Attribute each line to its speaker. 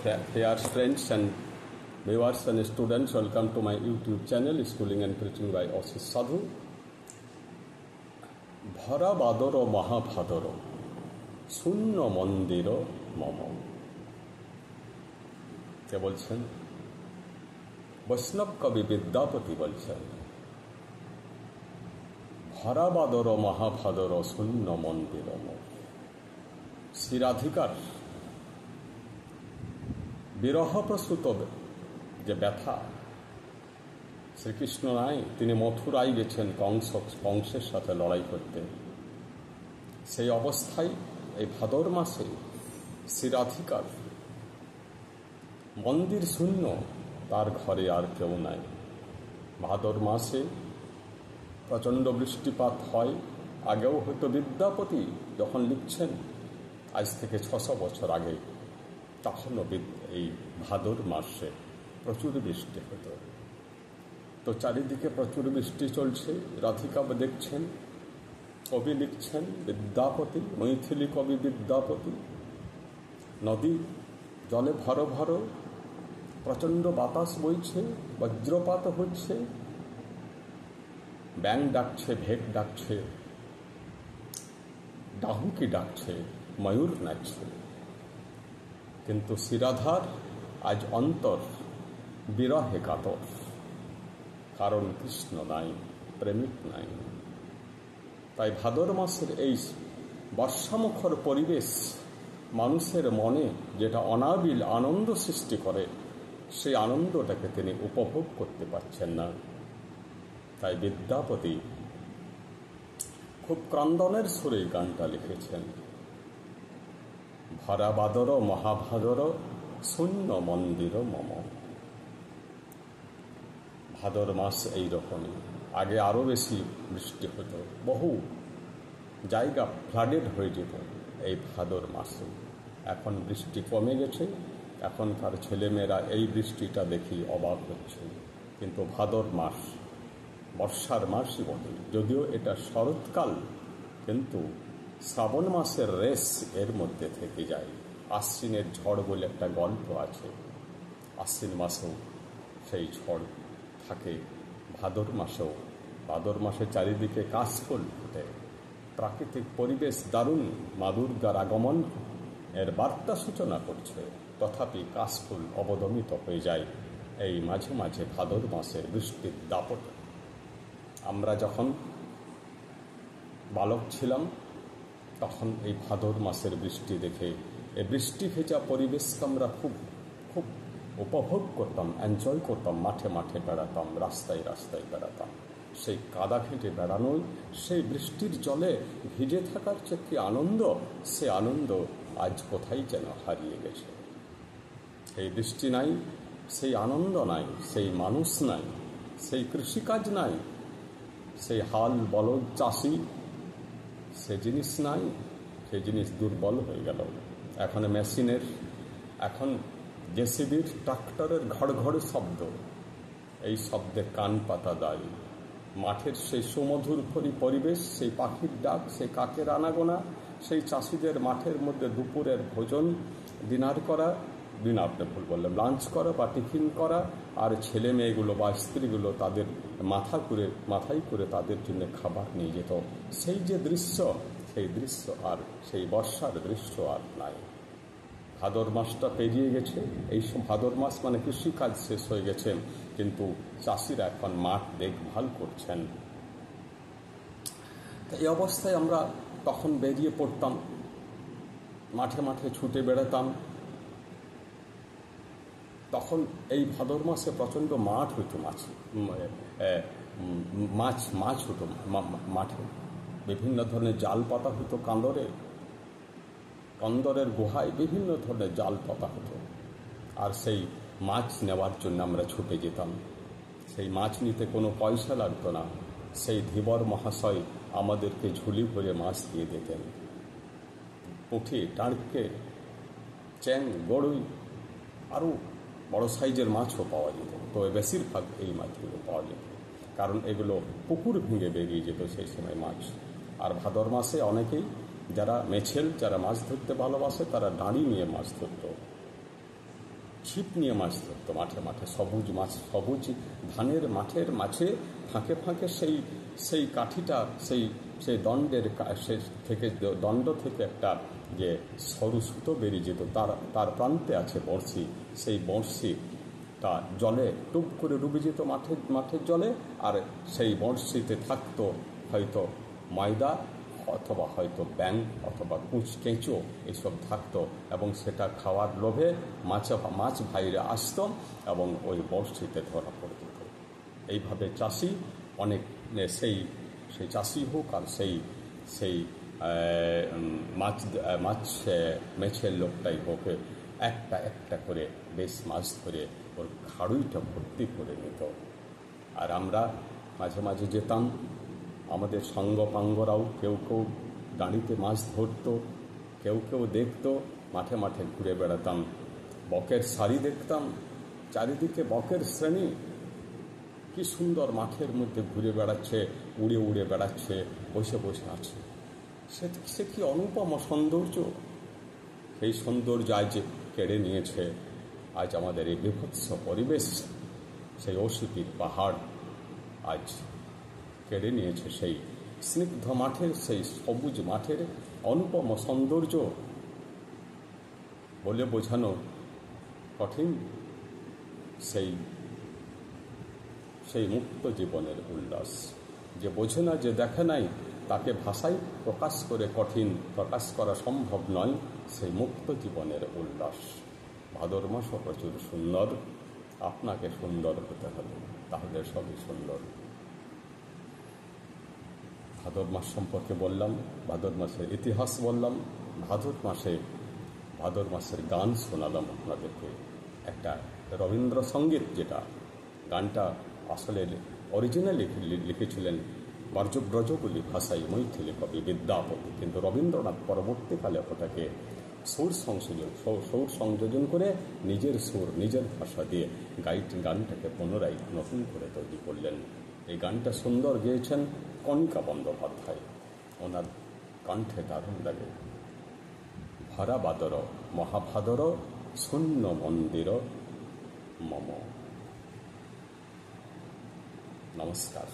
Speaker 1: fair friends and viewers and students, welcome to my YouTube channel, Schooling and Preaching by Ashish Sadhu. ভরা বাদর মহাভাদর শূন্য মন্দির মম। কে বলছেন? বৈষ্ণব কবি বিদ্যাপতি বলছেন, ভরা বাদর মহাভাদর শূন্য মন্দির মম। শ্রীরাধিকার বিরহপ্রসূত যে ব্যথা, শ্রীকৃষ্ণ নাই, তিনি মথুরায় গেছেন কংসের সাথে লড়াই করতে। সেই অবস্থায় এই ভাদর মাসে শ্রীরাধিকার মন্দির শূন্য, তার ঘরে আর কেউ নাই। ভাদর মাসে প্রচণ্ড বৃষ্টিপাত হয়। আগেও হয়তো বিদ্যাপতি যখন লিখছেন, আজ থেকে 600 বছর আগে, তখনও এই ভাদর মাসে প্রচুর বৃষ্টি হতো। তো চারিদিকে প্রচুর বৃষ্টি চলছে, রাধিকা দেখছেন, কবি লিখছেন বিদ্যাপতি, মৈথিলী কবি বিদ্যাপতি। নদী জলে ভরো ভরো, প্রচণ্ড বাতাস বইছে, বজ্রপাত হচ্ছে, ব্যাং ডাকছে, ভেক ডাকছে, ডাহুকি ডাকছে, ময়ূর নাচছে। কিন্তু শ্রীরাধার আজ অন্তর বিরহে কাতর, কারণ কৃষ্ণ নাই, প্রেমিক নাই। তাই ভাদর মাসের এই বর্ষামুখর পরিবেশ মানুষের মনে যেটা অনাবিল আনন্দ সৃষ্টি করে, সেই আনন্দটাকে তিনি উপভোগ করতে পারছেন না। তাই বিদ্যাপতি খুব ক্রন্দনের সুরে গানটা লিখেছেন, ভরা বাদর মহাভাদর শূন্য মন্দির মম। ভাদর মাস এইরকমই। আগে আরও বেশি বৃষ্টি হতো, বহু জায়গা ফ্লাডেড হয়ে যেত এই ভাদর মাসে। এখন বৃষ্টি কমে গেছে, এখনকার ছেলেমেয়েরা এই বৃষ্টিটা দেখি অবাক হচ্ছে। কিন্তু ভাদর মাস বর্ষার মাসই বটে, যদিও এটা শরৎকাল, কিন্তু শ্রাবণ মাসের রেস এর মধ্যে থেকে যায়। আশ্বিনের ঝড় বলে একটা গল্প আছে, আশ্বিন মাসেও সেই ঝড় থাকে, ভাদর মাসেও। ভাদর মাসে চারিদিকে কাশফুল ফুটে, প্রাকৃতিক পরিবেশ দারুণ, মা দুর্গার আগমন এর বার্তা সূচনা করছে। তথাপি কাশফুল অবদমিত হয়ে যায় এই মাঝে মাঝে ভাদর মাসের বৃষ্টির দাপটে। আমরা যখন বালক ছিলাম, তখন এই ভাদর মাসের বৃষ্টি দেখে এই বৃষ্টি ভেজা পরিবেশকে আমরা খুব খুব উপভোগ করতাম, এনজয় করতাম। মাঠে মাঠে বেড়াতাম, রাস্তায় রাস্তায় বেড়াতাম। সেই কাদা ঘেঁটে বেড়ানোই, সেই বৃষ্টির জলে ভিজে থাকার যে কি আনন্দ, সে আনন্দ আজ কোথায় যেন হারিয়ে গেছে। সেই বৃষ্টি নাই, সেই আনন্দ নাই, সেই মানুষ নাই, সেই কৃষিকাজ নাই, সেই হাল বলদ চাষি, সে জিনিস নাই, সেই জিনিস দুর্বল হয়ে গেল। এখন মেশিনের, এখন জেসিবির, ট্রাক্টরের ঘড় ঘড় শব্দ, এই শব্দে কান পাতা দেয়। মাঠের সেই সুমধুর পরিবেশ, সেই পাখির ডাক, সেই কাকের আনাগোনা, সেই চাষিদের মাঠের মধ্যে দুপুরের ভোজন, ডিনার করা, ডিনার ভুল বললাম, লাঞ্চ করা বা টিফিন করা, আর ছেলে মেয়েগুলো বা স্ত্রীগুলো তাদের মাথায় করে তাদের জন্য খাবার নিয়ে যেত। সেই যে দৃশ্য, সেই দৃশ্য আর সেই বর্ষার দৃশ্য আর নাই। ভাদর মাসটা পেরিয়ে গেছে। এই ভাদর মাস মানে কৃষিকাজ শেষ হয়ে গেছে, কিন্তু চাষিরা এখন মাঠ দেখভাল করছেন। এই অবস্থায় আমরা তখন বেরিয়ে পড়তাম, মাঠে মাঠে ছুটে বেড়াতাম। তখন এই ভাদর মাসে প্রচণ্ড মাঠ হইতো, মাছ হতো মাঠে। বিভিন্ন ধরনের জাল পাতা হতো কন্দরের গুহায় বিভিন্ন ধরনের জাল পাতা হতো। আর সেই মাছ নেওয়ার জন্য আমরা ছুটে যেতাম। সেই মাছ নিতে কোনো পয়সা লাগতো না। সেই ধীবর মহাশয় আমাদেরকে ঝুলি ভরে মাছ দিয়ে দিতেন। পুঁটি, টাঁড়কে, চ্যাং, গড়ই, আরও বড় সাইজের মাছও পাওয়া যেত। তো বেশিরভাগ এই মাছগুলো পাওয়া যেত, কারণ এগুলো পুকুর ভেঙে বেরিয়ে যেত সেই সময় মাছ। আর ভাদর মাসে অনেকেই যারা মেছেল, যারা মাছ ধরতে ভালোবাসে, তারা ডাঁড়ি নিয়ে মাছ ধরত। ছিপ নিয়ে মাছ ধরতো মাঠে মাঠে, সবুজ মাছ, সবুজ ধানের মাঠের মাঝে ফাঁকে ফাঁকে সেই কাঠিটা, সেই দণ্ডের থেকে, দণ্ড থেকে একটা যে সরু সুতো বেরিয়ে যেত, তার প্রান্তে আছে বড়শি। সেই বড়শিটা জলে টুপ করে ডুবে যেত মাঠের জলে, আর সেই বড়শিতে থাকতো হয়তো ময়দা, অথবা হয়তো ব্যাঙ, অথবা কেঁচো, এসব থাকতো, এবং সেটা খাওয়ার লোভে মাছ ভাইরা আসত এবং ওই বড়শিতে ধরা পড়ে যেত। এইভাবে চাষি অনেক, সেই চাষি হোক আর সেই মাছ মেছের লোকটাই হোক, একটা করে বেশ মাছ ধরে ওর খাড়ুইটা ভর্তি করে নিত। আর আমরা মাঝে মাঝে যেতাম, আমাদের সঙ্গপাঙ্গরাও কেউ গাড়িতে মাছ ধরতো, কেউ দেখতো, মাঠে মাঠে ঘুরে বেড়াতাম। বকের সারি দেখতাম, চারিদিকে বকের শ্রেণী, কি সুন্দর মাঠের মধ্যে ঘুরে বেড়াচ্ছে, উড়ে উড়ে বেড়াচ্ছে, বসে বসে আছে। সে কি অনুপম সৌন্দর্য! সেই সৌন্দর্য আজ কেড়ে নিয়েছে আজ আমাদের এই বিভৎস পরিবেশ। সেই অসিপির পাহাড় আজ কেড়ে নিয়েছে সেই স্নিগ্ধ মাঠের, সেই সবুজ মাঠের অনুপম সৌন্দর্য। বলে বোঝানো কঠিন সেই মুক্ত জীবনের উল্লাস। যে বোঝে না, যে দেখে নাই, তাকে ভাষায় প্রকাশ করা সম্ভব নয় সেই মুক্ত জীবনের উল্লাস। ভাদর মাসও প্রচুর সুন্দর, আপনাকে সুন্দর হতে হবে, তাহলে সবই সুন্দর। ভাদর মাস সম্পর্কে বললাম, ভাদর মাসের ইতিহাস বললাম, ভাদর মাসের গান শোনালাম আপনাদেরকে। একটা রবীন্দ্রসঙ্গীত, যেটা গানটা আসলে অরিজিনালি লিখেছিলেন ব্রজবুলি ভাষায় মৈথিলী কবি বিদ্যাপতি, কিন্তু রবীন্দ্রনাথ পরবর্তীকালে ওটাকে সুর সংযোজন করে নিজের সুর, নিজের ভাষা দিয়ে গানটাকে পুনরায় নতুন করে তৈরি করলেন। এই গানটা সুন্দর গেয়েছেন কণিকা বন্দ্যোপাধ্যায়, ওনার কণ্ঠে দারুণ লাগে। ভরা বাদর মহাভাদর শূন্য মন্দির মম। নমস্কার।